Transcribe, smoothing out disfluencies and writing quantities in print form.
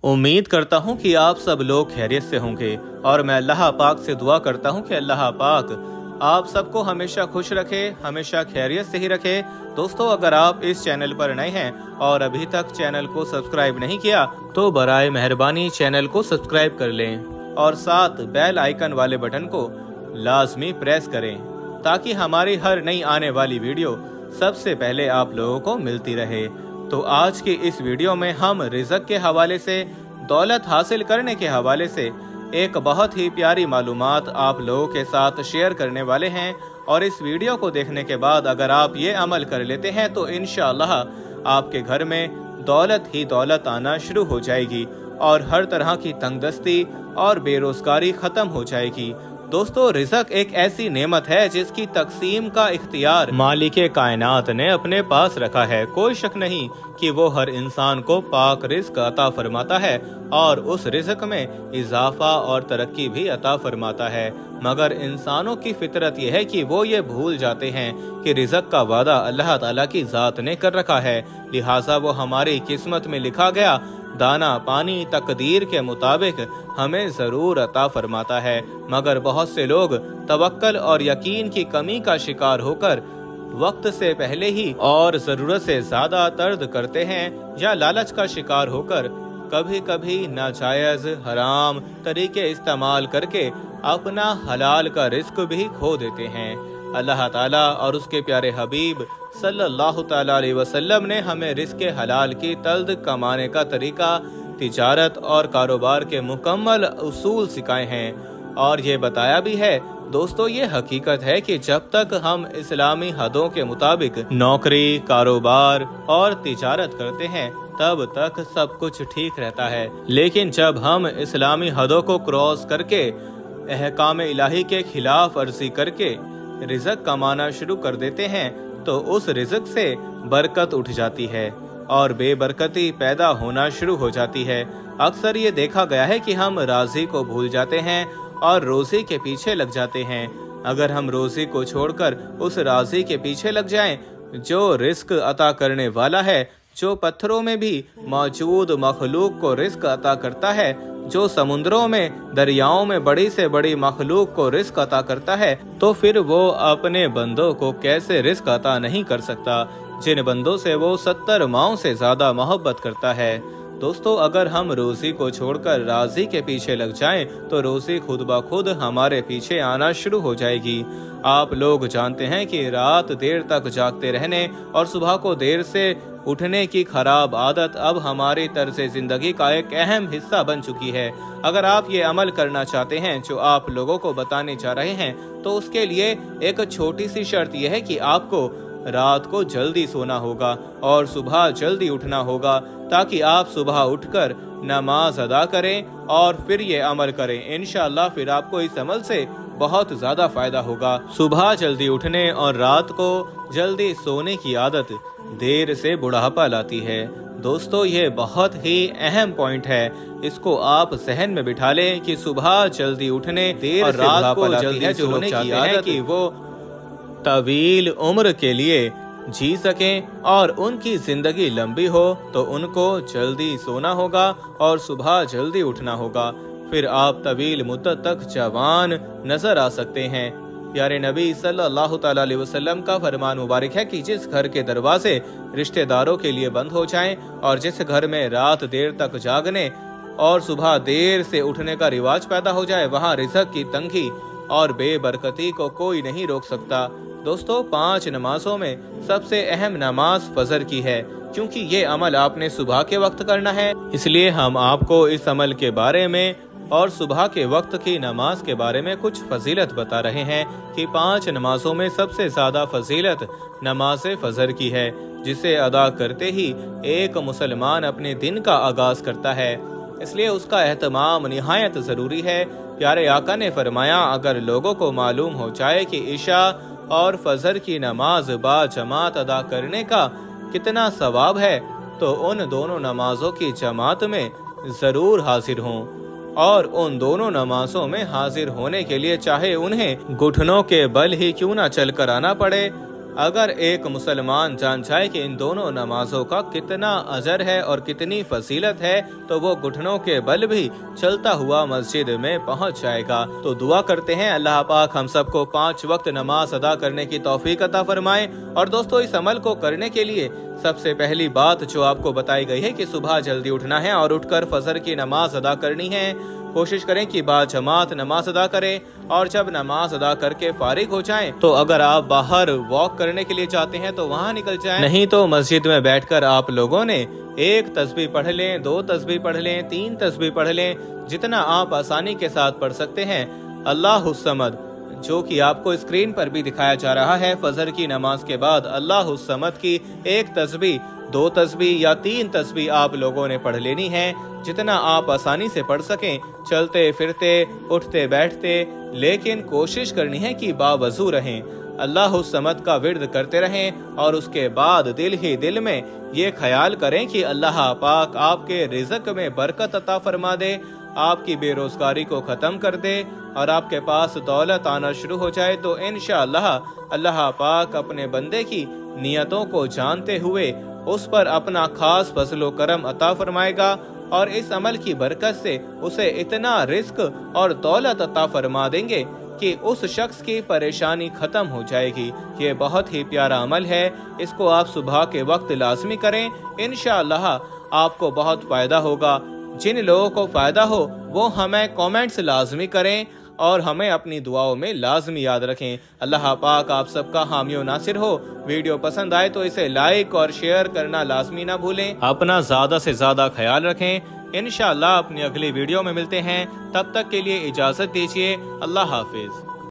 उम्मीद करता हूँ कि आप सब लोग खैरियत से होंगे और मैं अल्लाह पाक से दुआ करता हूँ कि अल्लाह पाक आप सबको हमेशा खुश रखे, हमेशा खैरियत से ही रखे। दोस्तों, अगर आप इस चैनल पर नए हैं और अभी तक चैनल को सब्सक्राइब नहीं किया तो बराए मेहरबानी चैनल को सब्सक्राइब कर लें और साथ बेल आइकन वाले बटन को लाजमी प्रेस करें ताकि हमारी हर नई आने वाली वीडियो सबसे पहले आप लोगों को मिलती रहे। तो आज की इस वीडियो में हम रिज़्क के हवाले से, दौलत हासिल करने के हवाले से एक बहुत ही प्यारी मालूमात आप लोगों के साथ शेयर करने वाले हैं और इस वीडियो को देखने के बाद अगर आप ये अमल कर लेते हैं तो इंशाअल्लाह आपके घर में दौलत ही दौलत आना शुरू हो जाएगी और हर तरह की तंगदस्ती और बेरोजगारी खत्म हो जाएगी। दोस्तों, रिज़्क एक ऐसी नेमत है जिसकी तकसीम का इख्तियार मालिके कायनात ने अपने पास रखा है। कोई शक नहीं कि वो हर इंसान को पाक रिज़्क अता फरमाता है और उस रिज़्क में इजाफा और तरक्की भी अता फरमाता है, मगर इंसानों की फितरत यह है कि वो ये भूल जाते हैं कि रिज़्क का वादा अल्लाह ताला की ज़ात ने कर रखा है, लिहाजा वो हमारी किस्मत में लिखा गया दाना पानी तकदीर के मुताबिक हमें जरूर अता फरमाता है। मगर बहुत से लोग तवक्कल और यकीन की कमी का शिकार होकर वक्त से पहले ही और जरूरत से ज्यादा तर्द करते हैं या लालच का शिकार होकर कभी कभी नाजायज हराम तरीके इस्तेमाल करके अपना हलाल का रिज़्क भी खो देते हैं। अल्लाह ताला और उसके प्यारे हबीब सल्लल्लाहु ताला अलैहि वसल्लम ने हमें रिज़्क हलाल की तल्द कमाने का तरीका, तिजारत और कारोबार के मुकम्मल उसूल सिखाए हैं और ये बताया भी है। दोस्तों, ये हकीकत है कि जब तक हम इस्लामी हदों के मुताबिक नौकरी, कारोबार और तिजारत करते हैं तब तक सब कुछ ठीक रहता है, लेकिन जब हम इस्लामी हदों को क्रॉस करके अहकाम इलाही के खिलाफ वर्जी करके रिज़्क कमाना शुरू कर देते हैं तो उस रिज़्क से बरकत उठ जाती है और बेबरकती पैदा होना शुरू हो जाती है। अक्सर ये देखा गया है कि हम राज़ी को भूल जाते हैं और रोज़ी के पीछे लग जाते हैं। अगर हम रोज़ी को छोड़कर उस राज़ी के पीछे लग जाएं जो रिज़्क अता करने वाला है, जो पत्थरों में भी मौजूद मखलूक को रिज़्क अता करता है, जो समुद्रों में दरियाओं में बड़ी से बड़ी मखलूक को रिज़्क अता करता है, तो फिर वो अपने बंदों को कैसे रिज़्क अता नहीं कर सकता जिन बंदों से वो 70 माओं से ज्यादा मोहब्बत करता है। दोस्तों, अगर हम रोज़ी को छोड़कर राज़ी के पीछे लग जाएं तो रोज़ी खुद ब खुद हमारे पीछे आना शुरू हो जाएगी। आप लोग जानते हैं कि रात देर तक जागते रहने और सुबह को देर से उठने की खराब आदत अब हमारी तर्ज़े ज़िंदगी का एक अहम हिस्सा बन चुकी है। अगर आप ये अमल करना चाहते हैं जो आप लोगों को बताने जा रहे हैं तो उसके लिए एक छोटी सी शर्त यह है कि आपको रात को जल्दी सोना होगा और सुबह जल्दी उठना होगा ताकि आप सुबह उठकर नमाज अदा करें और फिर ये अमल करें। इंशाअल्लाह फिर आपको इस अमल से बहुत ज्यादा फायदा होगा। सुबह जल्दी उठने और रात को जल्दी सोने की आदत देर से बुढ़ापा लाती है। दोस्तों, ये बहुत ही अहम पॉइंट है, इसको आप जहन में बिठा लें कि सुबह जल्दी उठने देर और रात को जल्दी सोने की आदत कि वो तवील उम्र के लिए जी सकें और उनकी जिंदगी लंबी हो तो उनको जल्दी सोना होगा और सुबह जल्दी उठना होगा। फिर आप तवील मुद्दत तक जवान नजर आ सकते हैं। प्यारे नबी सल्लल्लाहु ताला अलैहि वसल्लम का फरमान मुबारक है कि जिस घर के दरवाजे रिश्तेदारों के लिए बंद हो जाएं और जिस घर में रात देर तक जागने और सुबह देर से उठने का रिवाज पैदा हो जाए वहाँ रिज़्क की तंगी और बेबरकती को कोई नहीं रोक सकता। दोस्तों, 5 नमाजों में सबसे अहम नमाज फजर की है, क्योंकि ये अमल आपने सुबह के वक्त करना है, इसलिए हम आपको इस अमल के बारे में और सुबह के वक्त की नमाज के बारे में कुछ फजीलत बता रहे हैं कि 5 नमाजों में सबसे ज्यादा फजीलत नमाज फजर की है, जिसे अदा करते ही एक मुसलमान अपने दिन का आगाज करता है, इसलिए उसका एहतमाम निहायत जरूरी है। प्यारे आका ने फरमाया, अगर लोगों को मालूम हो जाए कि इशा और फजर की नमाज बा जमात अदा करने का कितना सवाब है तो उन दोनों नमाजों की जमात में जरूर हाजिर हों और उन दोनों नमाजों में हाजिर होने के लिए चाहे उन्हें घुटनों के बल ही क्यों ना चल कर आना पड़े, अगर एक मुसलमान जान जाए कि इन दोनों नमाजों का कितना अजर है और कितनी फजीलत है, तो वो घुटनों के बल भी चलता हुआ मस्जिद में पहुंच जाएगा। तो दुआ करते हैं अल्लाह पाक हम सबको 5 वक्त नमाज अदा करने की तौफीक अता फरमाए। और दोस्तों, इस अमल को करने के लिए सबसे पहली बात जो आपको बताई गई है कि सुबह जल्दी उठना है और उठकर फजर की नमाज अदा करनी है। कोशिश करें कि बाजमात नमाज अदा करें और जब नमाज अदा करके फारिग हो जाएं, तो अगर आप बाहर वॉक करने के लिए चाहते हैं तो वहां निकल जाएं, नहीं तो मस्जिद में बैठकर आप लोगों ने 1 तस्बीह पढ़ लें, 2 तस्बीह पढ़ लें, 3 तस्बीह पढ़ लें, जितना आप आसानी के साथ पढ़ सकते हैं। अल्लाहुस समद, जो कि आपको स्क्रीन पर भी दिखाया जा रहा है, फजर की नमाज के बाद अल्लाहुस समद की 1 तस्बीह, 2 तस्बीह या 3 तस्बीह आप लोगों ने पढ़ लेनी है, जितना आप आसानी से पढ़ सकें, चलते फिरते, उठते बैठते, लेकिन कोशिश करनी है कि बावजू रहें। अल्लाहुस समद का विर्द करते रहें और उसके बाद दिल ही दिल में ये ख्याल करें कि अल्लाह पाक आपके रिज़्क में बरकत अता फरमा दे, आपकी बेरोजगारी को खत्म कर दे और आपके पास दौलत आना शुरू हो जाए। तो इंशाअल्लाह अल्लाह पाक अपने बंदे की नियतों को जानते हुए उस पर अपना खास फजलो करम अता फरमाएगा और इस अमल की बरकत से उसे इतना रिस्क और दौलत अता फरमा देंगे कि उस शख्स की परेशानी खत्म हो जाएगी। ये बहुत ही प्यारा अमल है, इसको आप सुबह के वक्त लाजमी करें, इंशाअल्लाह आपको बहुत फायदा होगा। जिन लोगों को फायदा हो वो हमें कमेंट्स लाजमी करें और हमें अपनी दुआओं में लाजमी याद रखें। अल्लाह पाक आप सबका हामी और नासिर हो। वीडियो पसंद आए तो इसे लाइक और शेयर करना लाजमी ना भूलें। अपना ज्यादा से ज्यादा ख्याल रखें। इंशाअल्लाह अपनी अगली वीडियो में मिलते हैं, तब तक के लिए इजाजत दीजिए। अल्लाह हाफिज।